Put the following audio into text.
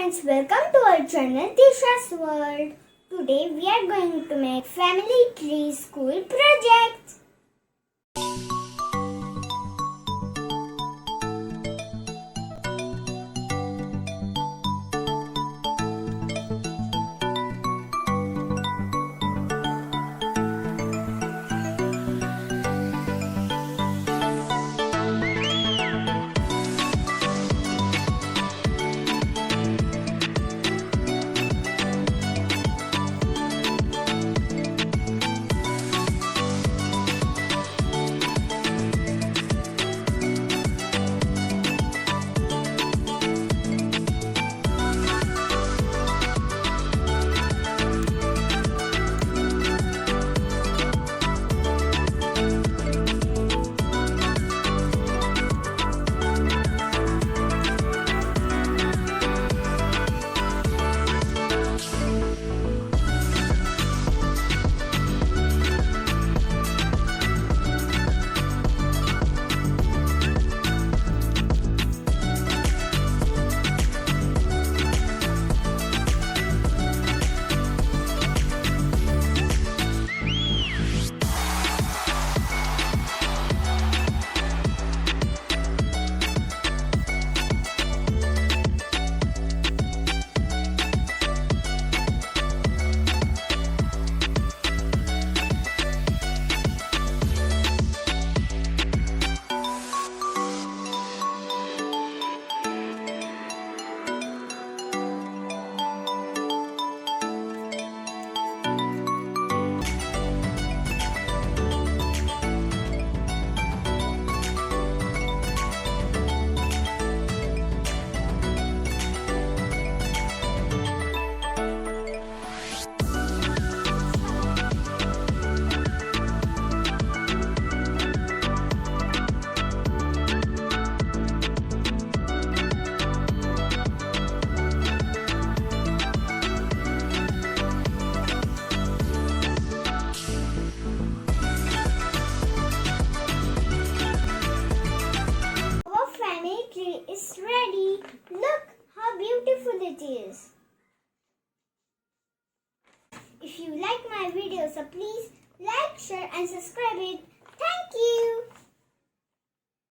friends, welcome to our channel Disha's World. Today we are going to make family tree school project. Our family tree is ready. Look how beautiful it is. If you like my video, so please like, share and subscribe it. Thank you.